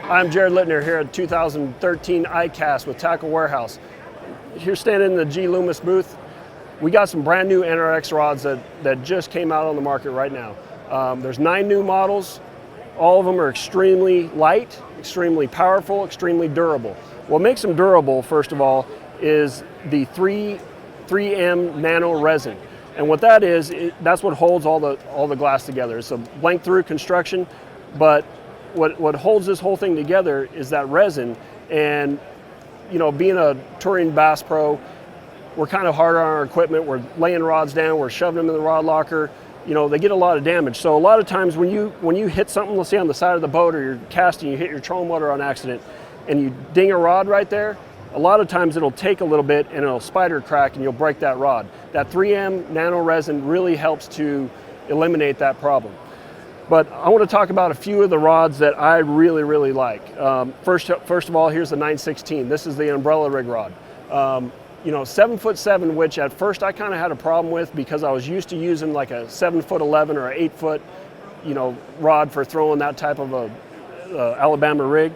I'm Jared Lintner here at 2013 ICAST with Tackle Warehouse. Here standing in the G Loomis booth, we got some brand new NRX rods that just came out on the market right now. There's 9 new models. All of them are extremely light, extremely powerful, extremely durable. What makes them durable, first of all, is the 3M nano resin. And what that is, that's what holds all the glass together. It's a blank through construction, but what holds this whole thing together is that resin. And you know, being a touring bass pro, we're kind of hard on our equipment. We're laying rods down, we're shoving them in the rod locker. You know, they get a lot of damage. So a lot of times when you hit something, let's say on the side of the boat, or you're casting, you hit your trolling motor on accident, and you ding a rod right there, a lot of times it'll take a little bit and it'll spider crack and you'll break that rod. That 3M nano resin really helps to eliminate that problem. But I want to talk about a few of the rods that I really, really like. First of all, here's the 916. This is the umbrella rig rod. You know, 7'7", which at first I kind of had a problem with because I was used to using like a 7'11" or an 8-foot, you know, rod for throwing that type of a Alabama rig.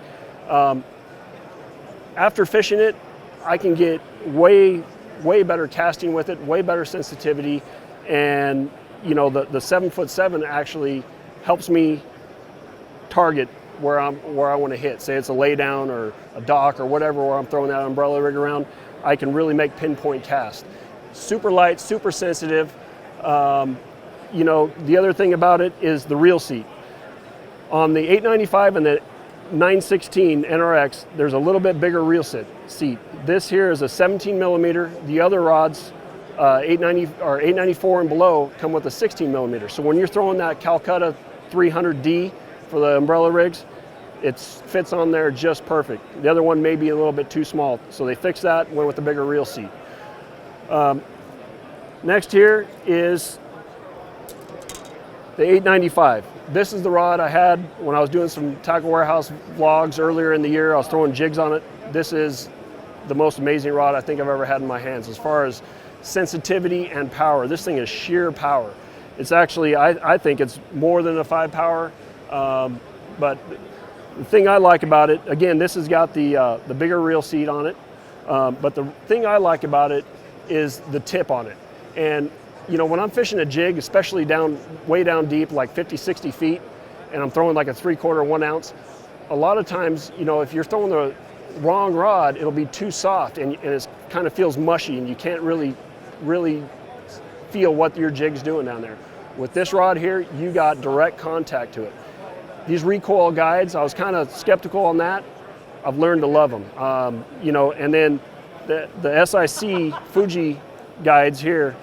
After fishing it, I can get way better casting with it, way better sensitivity, and you know, the 7'7" actually helps me target where I want to hit. Say it's a lay down or a dock or whatever, where I'm throwing that umbrella rig around, I can really make pinpoint cast. Super light, super sensitive. You know, the other thing about it is the reel seat. On the 895 and the 916 NRX, there's a little bit bigger reel seat. This here is a 17 millimeter. The other rods, 894 and below, come with a 16 millimeter. So when you're throwing that Calcutta 300D for the umbrella rigs, it fits on there just perfect. The other one may be a little bit too small, so they fixed that and went with the bigger reel seat. Next here is the 895. This is the rod I had when I was doing some Tackle Warehouse vlogs earlier in the year. I was throwing jigs on it. This is the most amazing rod I think I've ever had in my hands as far as sensitivity and power. This thing is sheer power. It's actually, I think it's more than a 5 power, but the thing I like about it, again, this has got the bigger reel seat on it, but the thing I like about it is the tip on it. And you know, when I'm fishing a jig, especially way down deep, like 50, 60 feet, and I'm throwing like a 3/4, 1 ounce, a lot of times, you know, if you're throwing the wrong rod, it'll be too soft and it kind of feels mushy and you can't really feel what your jig's doing down there. With this rod here, you got direct contact to it. These recoil guides, I was kind of skeptical on that. I've learned to love them. You know, and then the SIC Fuji guides here,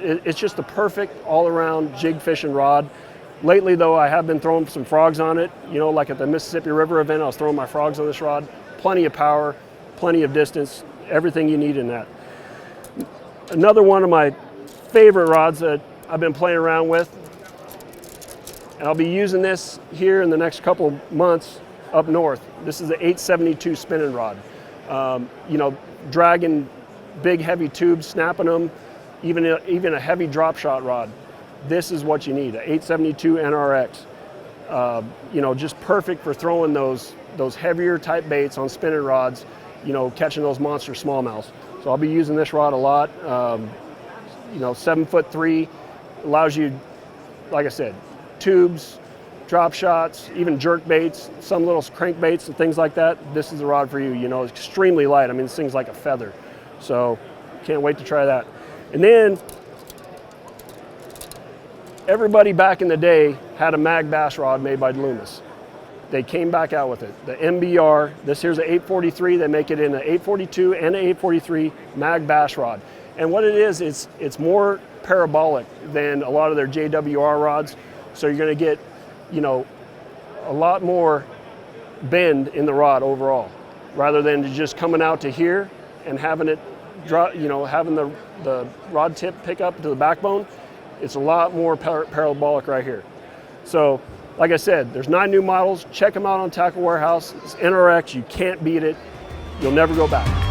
it's just the perfect all-around jig fishing rod. Lately though, I have been throwing some frogs on it. You know, like at the Mississippi River event, I was throwing my frogs on this rod. Plenty of power, plenty of distance, everything you need in that. Another one of my favorite rods that I've been playing around with, and I'll be using this here in the next couple months up north. This is the 872 spinning rod. You know, dragging big heavy tubes, snapping them, even a heavy drop shot rod. This is what you need, an 872 NRX. You know, just perfect for throwing those heavier type baits on spinning rods, you know, catching those monster smallmouths. So I'll be using this rod a lot. You know, 7'3", allows you, like I said, tubes, drop shots, even jerk baits, some little crank baits and things like that. This is the rod for you. You know, it's extremely light. I mean, this thing's like a feather. So can't wait to try that. And then everybody back in the day had a mag bass rod made by Loomis. They came back out with it. The MBR, this here's an 843. They make it in an 842 and an 843 mag bass rod. And what it is, it's more parabolic than a lot of their JWR rods. So you're going to get, you know, a lot more bend in the rod overall, rather than just coming out to here and having it drop, you know, having the rod tip pick up to the backbone. It's a lot more parabolic right here. So, like I said, there's 9 new models. Check them out on Tackle Warehouse. It's NRX. You can't beat it. You'll never go back.